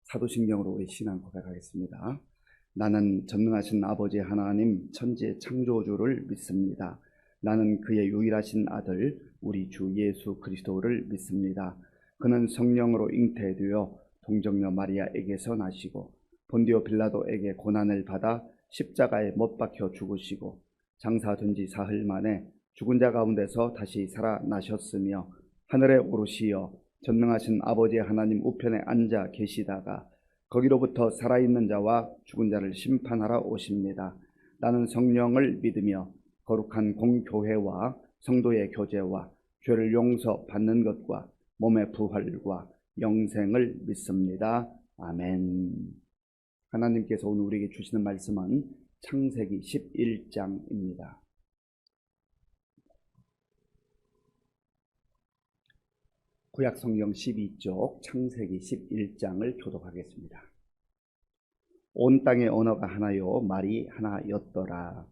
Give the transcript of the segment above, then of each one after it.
사도신경으로 우리 신앙 고백하겠습니다. 나는 전능하신 아버지 하나님 천지의 창조주를 믿습니다. 나는 그의 유일하신 아들 우리 주 예수 그리스도를 믿습니다. 그는 성령으로 잉태되어 동정녀 마리아에게서 나시고 본디오 빌라도에게 고난을 받아 십자가에 못 박혀 죽으시고 장사된 지 사흘 만에 죽은 자 가운데서 다시 살아나셨으며 하늘에 오르시어 전능하신 아버지 하나님 우편에 앉아 계시다가 거기로부터 살아있는 자와 죽은 자를 심판하러 오십니다. 나는 성령을 믿으며 거룩한 공교회와 성도의 교제와 죄를 용서받는 것과 몸의 부활과 영생을 믿습니다. 아멘. 하나님께서 오늘 우리에게 주시는 말씀은 창세기 11장입니다. 구약성경 12쪽 창세기 11장을 교독하겠습니다. 온 땅의 언어가 하나요 말이 하나였더라.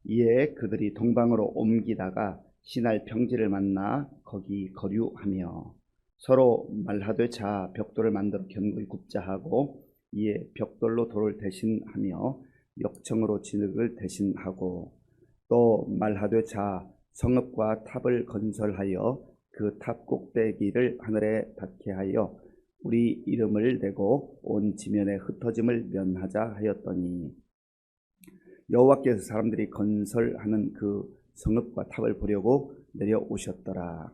이에 그들이 동방으로 옮기다가 시날 평지를 만나 거기 거류하며 서로 말하되 자 벽돌을 만들어 견고히 굽자 하고 이에 벽돌로 돌을 대신하며 역청으로 진흙을 대신하고 또 말하되 자 성읍과 탑을 건설하여 그 탑 꼭대기를 하늘에 닿게 하여 우리 이름을 대고 온 지면에 흩어짐을 면하자 하였더니 여호와께서 사람들이 건설하는 그 성읍과 탑을 보려고 내려오셨더라.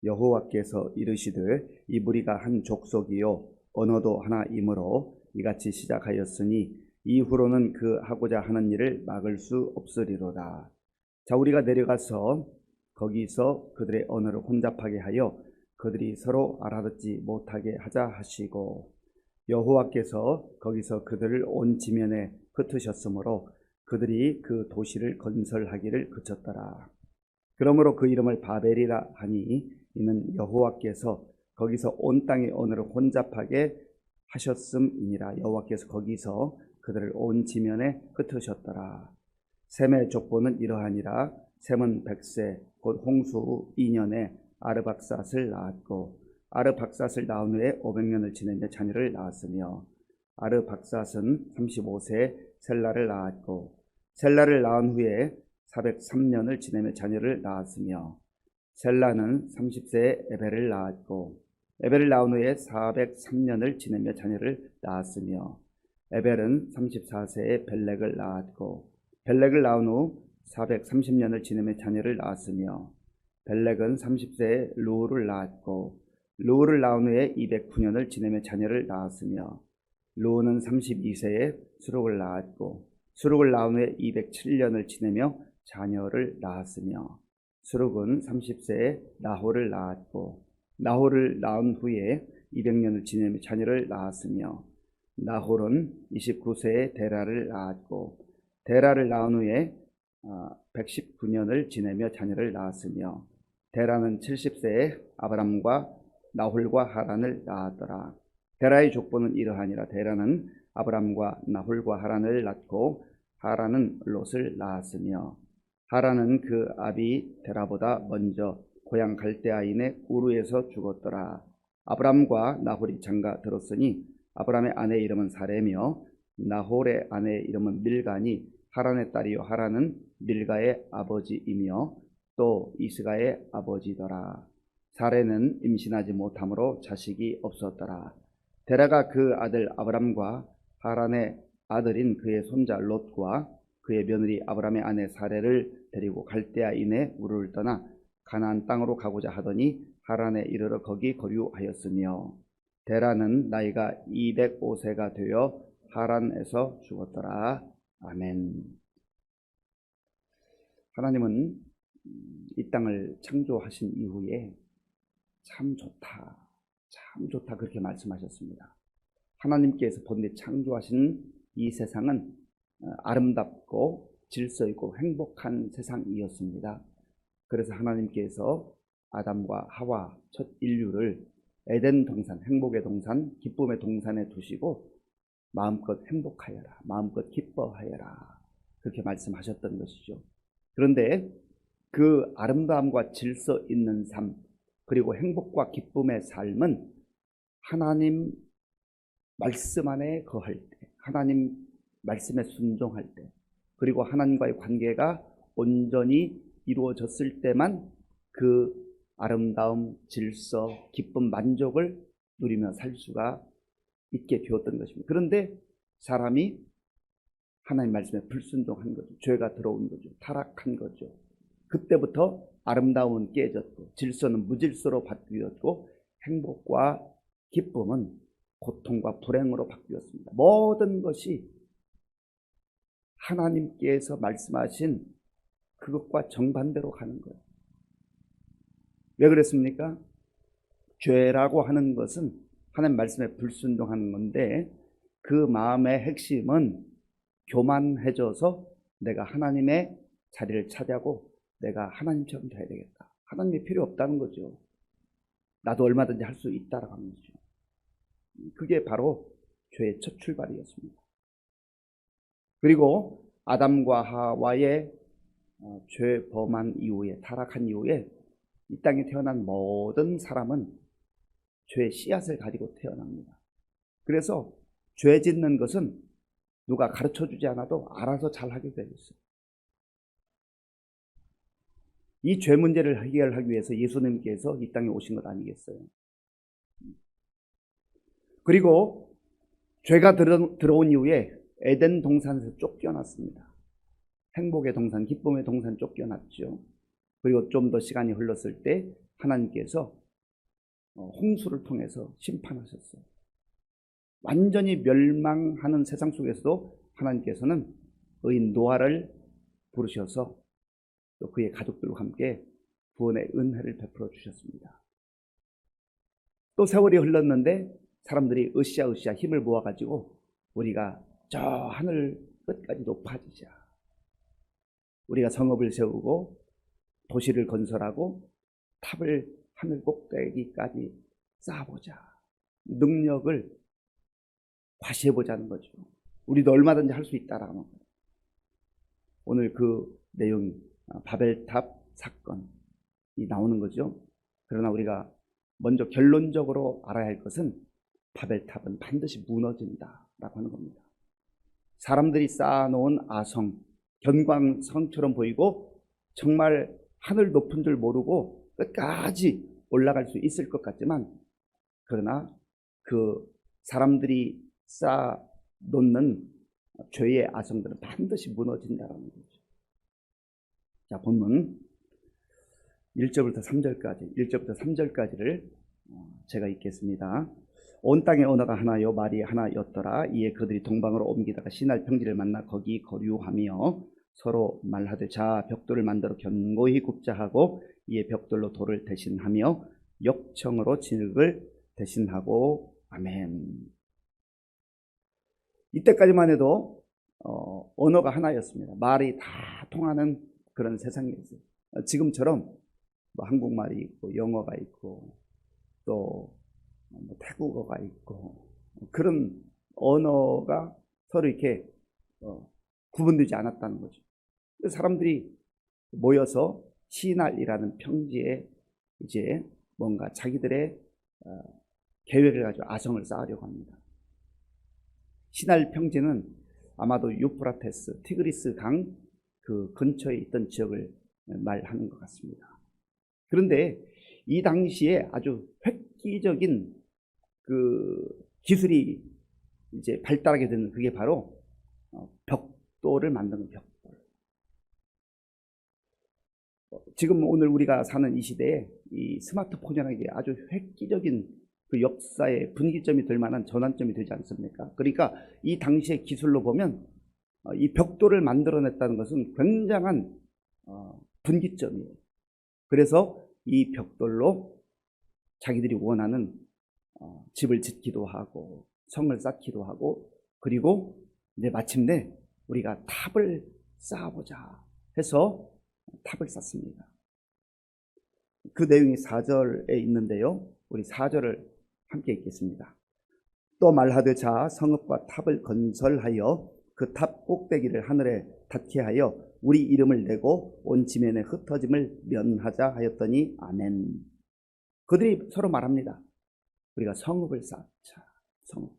여호와께서 이르시되 이 무리가 한 족속이요 언어도 하나이므로 이같이 시작하였으니 이후로는 그 하고자 하는 일을 막을 수 없으리로다. 자, 우리가 내려가서 거기서 그들의 언어를 혼잡하게 하여 그들이 서로 알아듣지 못하게 하자 하시고 여호와께서 거기서 그들을 온 지면에 흩으셨으므로 그들이 그 도시를 건설하기를 그쳤더라. 그러므로 그 이름을 바벨이라 하니 이는 여호와께서 거기서 온 땅의 언어를 혼잡하게 하셨음이니라. 여호와께서 거기서 그들을 온 지면에 흩으셨더라. 셈의 족보는 이러하니라. 셈은 100세 곧 홍수 후 2년에 아르박삿을 낳았고 아르박삿을 낳은 후에 500년을 지내며 자녀를 낳았으며 아르박삿은 35세에 셀라를 낳았고 셀라를 낳은 후에 403년을 지내며 자녀를 낳았으며 셀라는 30세에 에벨을 낳았고 에벨을 낳은 후에 403년을 지내며 자녀를 낳았으며 에벨은 34세에 벨렉을 낳았고 벨렉을 낳은 후 430년을 지내며 자녀를 낳았으며 벨렉은 30세에 루우를 낳았고 루우를 낳은 후에 209년을 지내며 자녀를 낳았으며 루우는 32세에 수룩을 낳았고 수룩을 낳은 후에 207년을 지내며 자녀를 낳았으며 수룩은 30세에 나홀을 낳았고 나홀을 낳은 후에 200년을 지내며 자녀를 낳았으며 나홀은 29세에 데라를 낳았고 데라를 낳은 후에 119년을 지내며 자녀를 낳았으며 데라는 70세에 아브람과 나홀과 하란을 낳았더라. 데라의 족보는 이러하니라. 데라는 아브람과 나홀과 하란을 낳고 하란은 롯을 낳았으며 하란은 그 아비 데라보다 먼저 고향 갈대아인의 우르에서 죽었더라. 아브람과 나홀이 장가 들었으니 아브람의 아내 이름은 사레며 나홀의 아내 이름은 밀가니 하란의 딸이요 하란은 밀가의 아버지이며 또 이스가의 아버지더라. 사레는 임신하지 못함으로 자식이 없었더라. 데라가 그 아들 아브람과 하란의 아들인 그의 손자 롯과 그의 며느리 아브람의 아내 사레를 데리고 갈대아인의 우르를 떠나 가나안 땅으로 가고자 하더니 하란에 이르러 거기 거류하였으며 데라는 나이가 205세가 되어 하란에서 죽었더라. 아멘. 하나님은 이 땅을 창조하신 이후에 참 좋다 그렇게 말씀하셨습니다. 하나님께서 본래 창조하신 이 세상은 아름답고 질서 있고 행복한 세상이었습니다. 그래서 하나님께서 아담과 하와 첫 인류를 에덴 동산, 행복의 동산, 기쁨의 동산에 두시고 마음껏 행복하여라, 마음껏 기뻐하여라 그렇게 말씀하셨던 것이죠. 그런데 그 아름다움과 질서 있는 삶 그리고 행복과 기쁨의 삶은 하나님 말씀 안에 거할 때, 하나님 말씀에 순종할 때, 그리고 하나님과의 관계가 온전히 이루어졌을 때만 그 아름다움, 질서, 기쁨, 만족을 누리며 살 수가 있게 되었던 것입니다. 그런데 사람이 하나님 말씀에 불순종한 거죠. 죄가 들어온 거죠. 타락한 거죠. 그때부터 아름다움은 깨졌고 질서는 무질서로 바뀌었고 행복과 기쁨은 고통과 불행으로 바뀌었습니다. 모든 것이 하나님께서 말씀하신 그것과 정반대로 가는 거예요. 왜 그랬습니까? 죄라고 하는 것은 하나님 말씀에 불순종하는 건데 그 마음의 핵심은 교만해져서 내가 하나님의 자리를 차지하고 내가 하나님처럼 돼야 되겠다. 하나님이 필요 없다는 거죠. 나도 얼마든지 할 수 있다라고 하는 거죠. 그게 바로 죄의 첫 출발이었습니다. 그리고 아담과 하와의 죄 범한 이후에, 타락한 이후에 이 땅에 태어난 모든 사람은 죄의 씨앗을 가지고 태어납니다. 그래서 죄 짓는 것은 누가 가르쳐주지 않아도 알아서 잘하게 되어 있어요. 이 죄 문제를 해결하기 위해서 예수님께서 이 땅에 오신 것 아니겠어요? 그리고 죄가 들어온 이후에 에덴 동산에서 쫓겨났습니다. 행복의 동산, 기쁨의 동산 쫓겨났죠. 그리고 좀 더 시간이 흘렀을 때 하나님께서 홍수를 통해서 심판하셨어요. 완전히 멸망하는 세상 속에서도 하나님께서는 의인 노아를 부르셔서 또 그의 가족들과 함께 구원의 은혜를 베풀어 주셨습니다. 또 세월이 흘렀는데 사람들이 으쌰으쌰 힘을 모아가지고 우리가 저 하늘 끝까지 높아지자. 우리가 성읍을 세우고 도시를 건설하고 탑을 하늘 꼭대기까지 쌓아보자. 능력을 과시해보자는 거죠. 우리도 얼마든지 할 수 있다라는 거예요. 오늘 그 내용이 바벨탑 사건이 나오는 거죠. 그러나 우리가 먼저 결론적으로 알아야 할 것은 바벨탑은 반드시 무너진다라고 하는 겁니다. 사람들이 쌓아놓은 아성, 견광성처럼 보이고 정말 하늘 높은 줄 모르고 끝까지 올라갈 수 있을 것 같지만 그러나 그 사람들이 쌓아놓는 죄의 아성들은 반드시 무너진다는 거죠. 자, 본문 1절부터 3절까지, 1절부터 3절까지를 제가 읽겠습니다. 온 땅의 언어가 하나요 말이 하나였더라. 이에 그들이 동방으로 옮기다가 시날 평지를 만나 거기 거류하며 서로 말하되 자 벽돌을 만들어 견고히 굽자 하고 이에 벽돌로 돌을 대신하며 역청으로 진흙을 대신하고 아멘. 이때까지만 해도 언어가 하나였습니다. 말이 다 통하는 그런 세상이었어요. 지금처럼 뭐 한국말이 있고 영어가 있고 또 태국어가 있고 그런 언어가 서로 이렇게 구분되지 않았다는 거죠. 사람들이 모여서 시날이라는 평지에 이제 뭔가 자기들의 계획을 가지고 아성을 쌓으려고 합니다. 시날 평지는 아마도 유프라테스, 티그리스 강 그 근처에 있던 지역을 말하는 것 같습니다. 그런데 이 당시에 아주 획기적인 그 기술이 이제 발달하게 되는 그게 바로 벽돌을 만드는 벽돌. 지금 오늘 우리가 사는 이 시대에 이 스마트폰이라는 게 아주 획기적인 그 역사의 분기점이 될 만한 전환점이 되지 않습니까? 그러니까 이 당시의 기술로 보면 이 벽돌을 만들어냈다는 것은 굉장한 분기점이에요. 그래서 이 벽돌로 자기들이 원하는 집을 짓기도 하고 성을 쌓기도 하고 그리고 이제 마침내 우리가 탑을 쌓아보자 해서 탑을 쌓습니다. 그 내용이 4절에 있는데요. 우리 4절을 함께 읽겠습니다. 또 말하되 자 성읍과 탑을 건설하여 그 탑 꼭대기를 하늘에 닿게 하여 우리 이름을 내고 온 지면에 흩어짐을 면하자 하였더니 아멘. 그들이 서로 말합니다. 우리가 성읍을 쌓자. 성읍.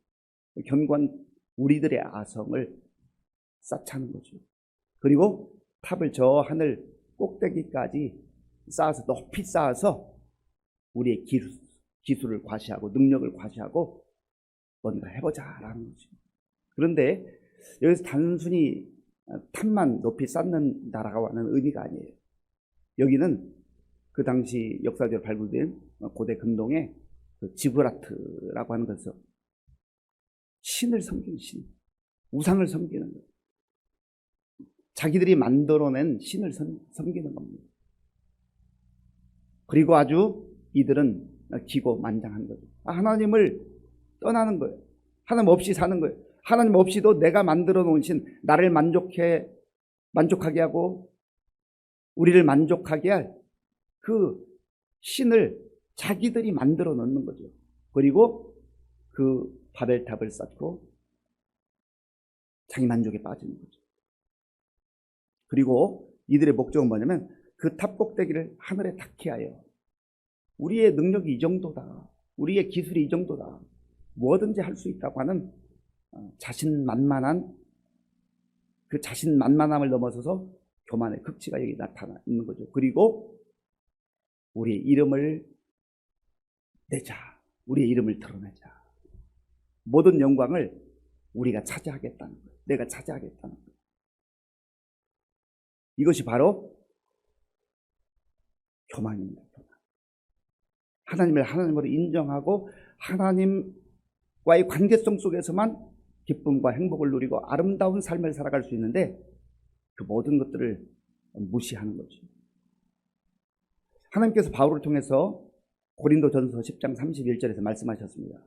견고한 우리들의 아성을 쌓자는 거죠. 그리고 탑을 저 하늘 꼭대기까지 쌓아서 높이 쌓아서 우리의 기술을 과시하고 능력을 과시하고 뭔가 해보자라는 거죠. 그런데 여기서 단순히 탑만 높이 쌓는 나라가와는 의미가 아니에요. 여기는 그 당시 역사적으로 발굴된 고대 금동의 그 지브라트라고 하는 것에서 신을 섬기는 신, 우상을 섬기는 거예요. 자기들이 만들어낸 신을 섬기는 겁니다. 그리고 아주 이들은 기고만장한 거죠. 하나님을 떠나는 거예요. 하나님 없이 사는 거예요. 하나님 없이도 내가 만들어 놓은 신, 나를 만족하게 하고 우리를 만족하게 할 그 신을 자기들이 만들어 놓는 거죠. 그리고 그 바벨탑을 쌓고 자기 만족에 빠지는 거죠. 그리고 이들의 목적은 뭐냐면 그 탑 꼭대기를 하늘에 닿게 하여 우리의 능력이 이 정도다, 우리의 기술이 이 정도다, 뭐든지 할 수 있다고 하는 자신만만한 그 자신만만함을 넘어서서 교만의 극치가 여기 나타나 있는 거죠. 그리고 우리의 이름을 내자, 우리의 이름을 드러내자, 모든 영광을 우리가 차지하겠다는 거예요. 내가 차지하겠다는 거예요. 이것이 바로 교만입니다. 하나님을 하나님으로 인정하고 하나님과의 관계성 속에서만 기쁨과 행복을 누리고 아름다운 삶을 살아갈 수 있는데 그 모든 것들을 무시하는 거죠. 하나님께서 바울을 통해서 고린도전서 10장 31절에서 말씀하셨습니다.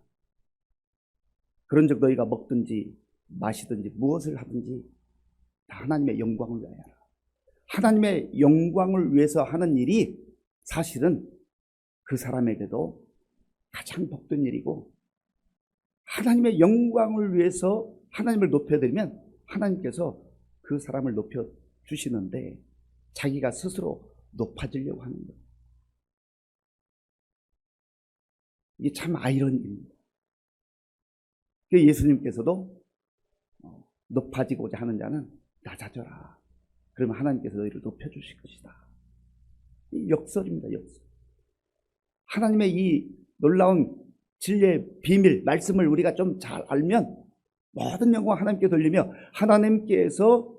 그런즉 너희가 먹든지 마시든지 무엇을 하든지 다 하나님의 영광을 위하여 하라. 하나님의 영광을 위해서 하는 일이 사실은 그 사람에게도 가장 복된 일이고, 하나님의 영광을 위해서 하나님을 높여드리면 하나님께서 그 사람을 높여주시는데 자기가 스스로 높아지려고 하는 거예요. 이게 참 아이러니입니다. 예수님께서도 높아지고자 하는 자는 낮아져라. 그러면 하나님께서 너희를 높여주실 것이다. 이 역설입니다. 역설. 하나님의 이 놀라운 진리의 비밀, 말씀을 우리가 좀 잘 알면 모든 영광 하나님께 돌리며 하나님께서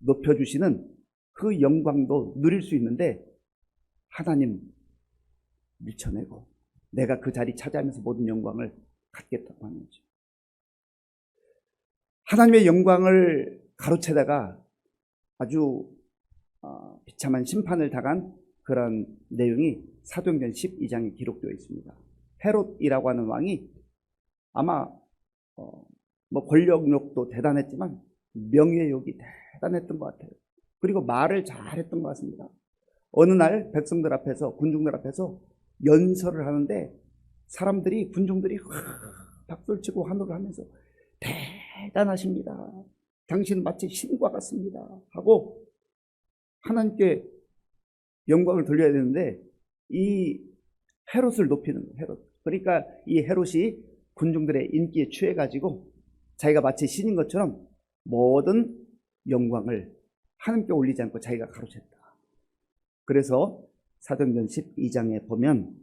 높여주시는 그 영광도 누릴 수 있는데 하나님 밀쳐내고 내가 그 자리 차지하면서 모든 영광을 갖겠다고 하는 거죠. 하나님의 영광을 가로채다가 아주 비참한 심판을 당한 그런 내용이 사도행전 12장에 기록되어 있습니다. 헤롯이라고 하는 왕이 아마 권력욕도 대단했지만 명예욕이 대단했던 것 같아요. 그리고 말을 잘했던 것 같습니다. 어느 날 백성들 앞에서, 군중들 앞에서 연설을 하는데 사람들이, 군중들이 박수를 치고 환호를 하면서 대단하십니다, 당신은 마치 신과 같습니다 하고 하나님께 영광을 돌려야 되는데 이 헤롯을 높이는 거예요. 헤롯. 그러니까 이 헤롯이 군중들의 인기에 취해가지고 자기가 마치 신인 것처럼 모든 영광을 하나님께 올리지 않고 자기가 가로챘다. 그래서 사도행전 12장에 보면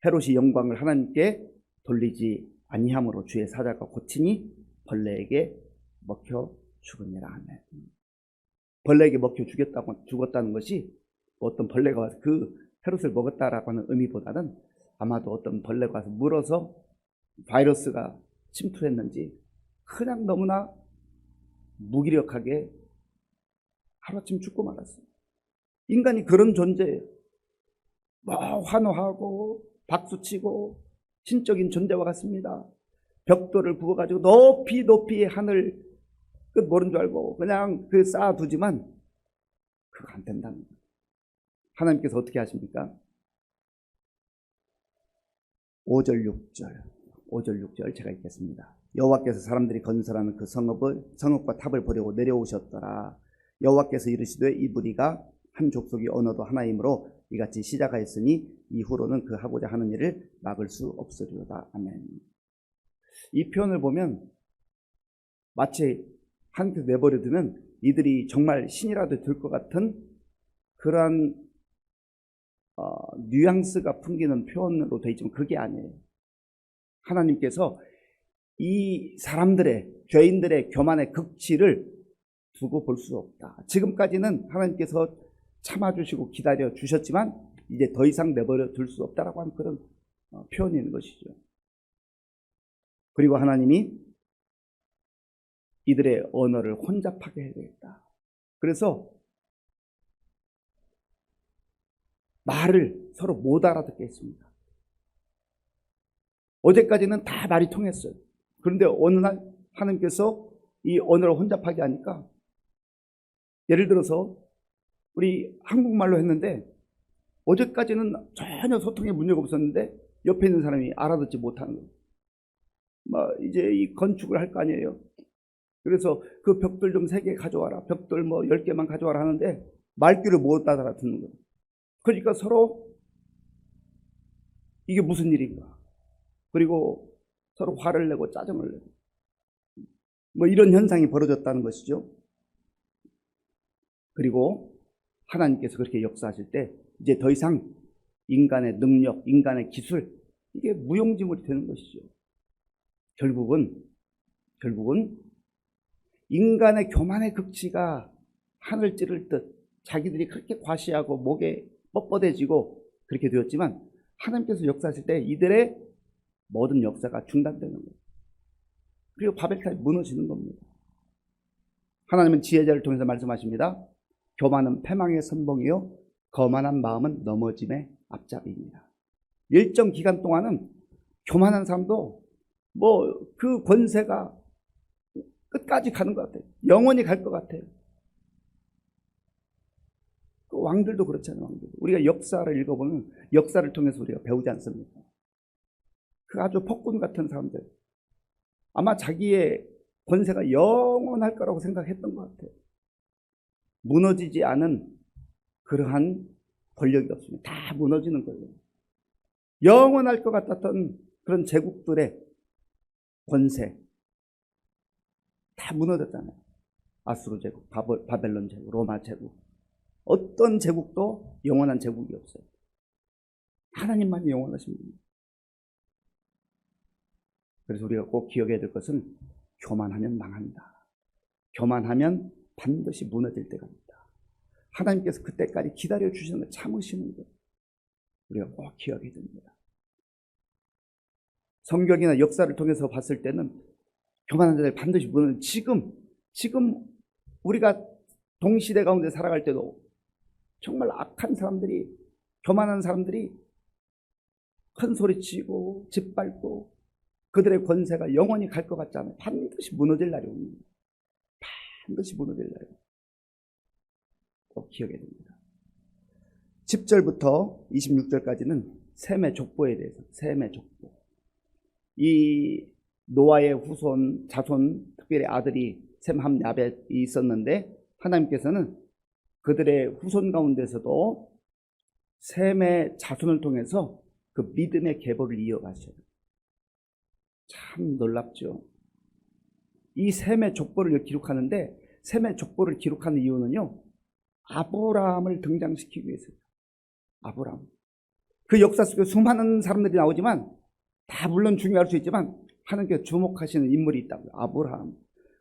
헤롯이 영광을 하나님께 돌리지 아니함으로 주의 사자가 고치니 벌레에게 먹혀 죽으니라. 아멘. 벌레에게 먹혀 죽었다는 것이 어떤 벌레가 와서 그 헤롯을 먹었다라고 하는 의미보다는 아마도 어떤 벌레가 와서 물어서 바이러스가 침투했는지 그냥 너무나 무기력하게 하루아침 죽고 말았어요. 인간이 그런 존재예요. 환호하고 박수치고 신적인 존재와 같습니다. 벽돌을 부어가지고 높이 높이 하늘 끝 모른 줄 알고 그냥 그 쌓아두지만 그거 안 된다는 거예요. 하나님께서 어떻게 하십니까? 5절 6절 제가 읽겠습니다. 여호와께서 사람들이 건설하는 그 성읍과 탑을 보려고 내려오셨더라. 여호와께서 이르시되 이 무리가 한 족속이 언어도 하나이므로 이같이 시작하였으니 이후로는 그 하고자 하는 일을 막을 수 없으리로다. 아멘. 이 표현을 보면 마치 한테 내버려 두면 이들이 정말 신이라도 될 것 같은 그러한 뉘앙스가 풍기는 표현으로 되어 있지만 그게 아니에요. 하나님께서 이 사람들의, 죄인들의 교만의 극치를 두고 볼 수 없다. 지금까지는 하나님께서 참아주시고 기다려 주셨지만 이제 더 이상 내버려 둘 수 없다라고 하는 그런 표현이 있는 것이죠. 그리고 하나님이 이들의 언어를 혼잡하게 해야 되겠다. 그래서 말을 서로 못 알아듣게 했습니다. 어제까지는 다 말이 통했어요. 그런데 어느 날 하나님께서 이 언어를 혼잡하게 하니까, 예를 들어서 우리 한국말로 했는데 어제까지는 전혀 소통에 문제가 없었는데 옆에 있는 사람이 알아듣지 못하는 거예요. 이제 이 건축을 할 거 아니에요. 그래서 그 벽돌 좀 3개 가져와라, 벽돌 10개만 가져와라 하는데 말귀를 못 알아듣는 거예요. 그러니까 서로 이게 무슨 일인가, 그리고 서로 화를 내고 짜증을 내고 이런 현상이 벌어졌다는 것이죠. 그리고 하나님께서 그렇게 역사하실 때 이제 더 이상 인간의 능력, 인간의 기술, 이게 무용지물이 되는 것이죠. 결국은 인간의 교만의 극치가 하늘 찌를 듯 자기들이 그렇게 과시하고 목에 뻣뻣해지고 그렇게 되었지만, 하나님께서 역사하실 때 이들의 모든 역사가 중단되는 거예요. 그리고 바벨탑이 무너지는 겁니다. 하나님은 지혜자를 통해서 말씀하십니다. 교만은 패망의 선봉이요 거만한 마음은 넘어짐의 앞잡이입니다. 일정 기간 동안은 교만한 사람도 그 권세가 끝까지 가는 것 같아요. 영원히 갈 것 같아요. 그 왕들도 그렇잖아요. 왕들. 우리가 역사를 읽어보면 역사를 통해서 우리가 배우지 않습니까? 그 아주 폭군 같은 사람들, 아마 자기의 권세가 영원할 거라고 생각했던 것 같아요. 무너지지 않은 그러한 권력이 없습니다. 다 무너지는 거예요. 영원할 것 같았던 그런 제국들의 권세 다 무너졌잖아요. 아수르 제국, 바벨론 제국, 로마 제국. 어떤 제국도 영원한 제국이 없어요. 하나님만 영원하신 분입니다. 그래서 우리가 꼭 기억해야 될 것은 교만하면 망한다. 교만하면 반드시 무너질 때가 있다. 하나님께서 그때까지 기다려 주시는 걸 참으시는 것, 우리가 꼭 기억해야 됩니다. 성경이나 역사를 통해서 봤을 때는 교만한 자들이 반드시 무너지는, 지금 우리가 동시대 가운데 살아갈 때도 정말 악한 사람들이, 교만한 사람들이 큰 소리치고 짓밟고 그들의 권세가 영원히 갈 것 같지 않아요. 반드시 무너질 날이 옵니다. 반드시 무너질 날이 꼭 기억해야 됩니다. 10절부터 26절까지는 셈의 족보에 대해서, 셈의 족보. 이 노아의 후손, 자손, 특별히 아들이 셈, 함, 야벳이 있었는데 하나님께서는 그들의 후손 가운데서도 셈의 자손을 통해서 그 믿음의 계보를 이어가셔요. 참 놀랍죠. 이 셈의 족보를 기록하는데, 셈의 족보를 기록하는 이유는요, 아브라함을 등장시키기 위해서요. 아브라함. 그 역사 속에 수많은 사람들이 나오지만 다 물론 중요할 수 있지만 하나님께서 주목하시는 인물이 있다고요. 아브라함.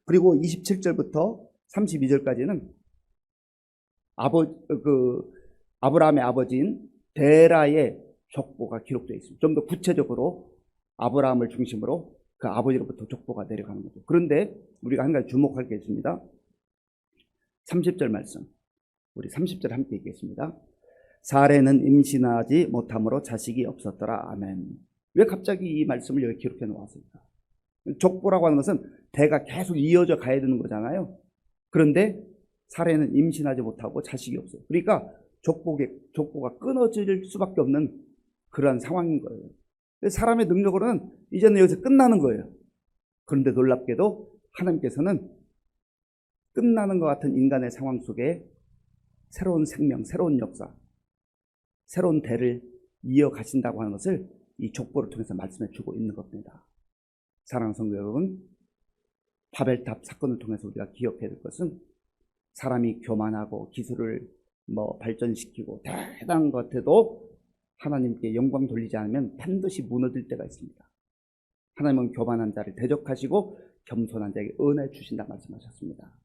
그리고 27절부터 32절까지는 아브라함의 아버지인 데라의 족보가 기록되어 있습니다. 좀 더 구체적으로 아브라함을 중심으로 그 아버지로부터 족보가 내려가는 거죠. 그런데 우리가 한 가지 주목할 게 있습니다. 30절 말씀, 우리 30절 함께 읽겠습니다. 사레는 임신하지 못함으로 자식이 없었더라. 아멘. 왜 갑자기 이 말씀을 여기 기록해 놓았습니까? 족보라고 하는 것은 대가 계속 이어져 가야 되는 거잖아요. 그런데 사레는 임신하지 못하고 자식이 없어요. 그러니까 족보가 끊어질 수밖에 없는 그러한 상황인 거예요. 사람의 능력으로는 이제는 여기서 끝나는 거예요. 그런데 놀랍게도 하나님께서는 끝나는 것 같은 인간의 상황 속에 새로운 생명, 새로운 역사, 새로운 대를 이어가신다고 하는 것을 이 족보를 통해서 말씀해 주고 있는 겁니다. 사랑하는 성도 여러분, 바벨탑 사건을 통해서 우리가 기억해야 될 것은 사람이 교만하고 기술을 발전시키고 대단한 것 같아도 하나님께 영광 돌리지 않으면 반드시 무너질 때가 있습니다. 하나님은 교만한 자를 대적하시고 겸손한 자에게 은혜 주신다 말씀하셨습니다.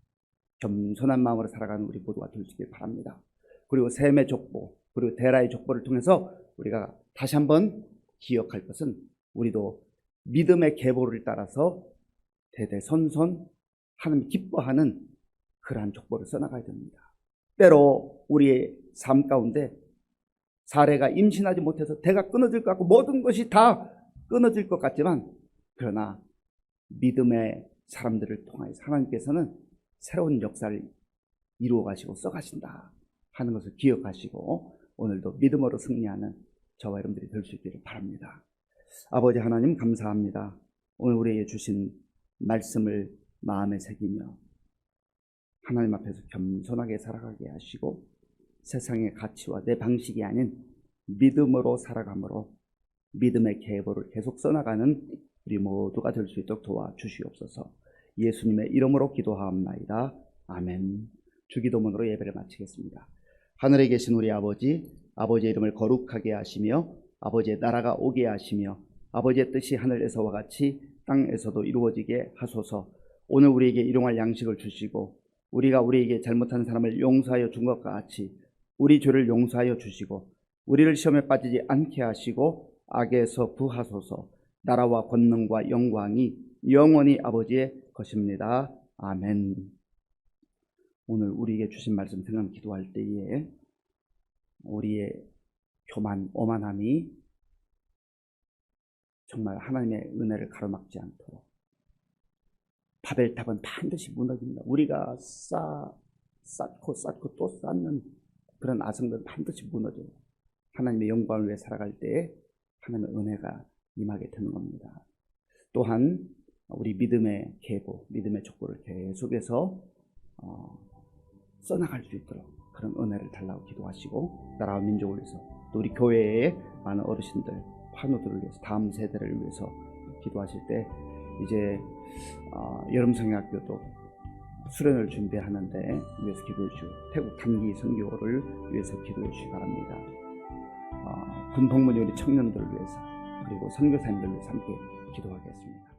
겸손한 마음으로 살아가는 우리 모두가 될 수 있길 바랍니다. 그리고 셈의 족보, 그리고 데라의 족보를 통해서 우리가 다시 한번 기억할 것은 우리도 믿음의 계보를 따라서 대대손손 하나님 기뻐하는 그러한 족보를 써나가야 됩니다. 때로 우리의 삶 가운데 사례가 임신하지 못해서 대가 끊어질 것 같고 모든 것이 다 끊어질 것 같지만, 그러나 믿음의 사람들을 통하여서 하나님께서는 새로운 역사를 이루어 가시고 써가신다 하는 것을 기억하시고 오늘도 믿음으로 승리하는 저와 여러분들이 될 수 있기를 바랍니다. 아버지 하나님 감사합니다. 오늘 우리에게 주신 말씀을 마음에 새기며 하나님 앞에서 겸손하게 살아가게 하시고 세상의 가치와 내 방식이 아닌 믿음으로 살아감으로 믿음의 계보를 계속 써나가는 우리 모두가 될 수 있도록 도와주시옵소서. 예수님의 이름으로 기도하옵나이다. 아멘. 주기도문으로 예배를 마치겠습니다. 하늘에 계신 우리 아버지, 아버지의 이름을 거룩하게 하시며 아버지의 나라가 오게 하시며 아버지의 뜻이 하늘에서와 같이 땅에서도 이루어지게 하소서. 오늘 우리에게 일용할 양식을 주시고 우리가 우리에게 잘못한 사람을 용서하여 준 것과 같이 우리 죄를 용서하여 주시고 우리를 시험에 빠지지 않게 하시고 악에서 구하소서. 나라와 권능과 영광이 영원히 아버지의 것입니다. 아멘. 오늘 우리에게 주신 말씀 생각 기도할 때에 우리의 교만, 오만함이 정말 하나님의 은혜를 가로막지 않도록 바벨탑은 반드시 무너집니다. 우리가 쌓고 또 쌓는 그런 아성들은 반드시 무너져요. 하나님의 영광을 위해 살아갈 때에 하나님의 은혜가 임하게 되는 겁니다. 또한 우리 믿음의 계보, 믿음의 족보를 계속해서 써나갈 수 있도록 그런 은혜를 달라고 기도하시고 나라와 민족을 위해서 또 우리 교회의 많은 어르신들, 환우들을 위해서 다음 세대를 위해서 기도하실 때 이제 여름성경학교도 수련을 준비하는데 위해서 기도해 주시고 태국 단기 선교를 위해서 기도해 주시기 바랍니다. 군복무의 우리 청년들을 위해서 그리고 선교사님들을 위해서 함께 기도하겠습니다.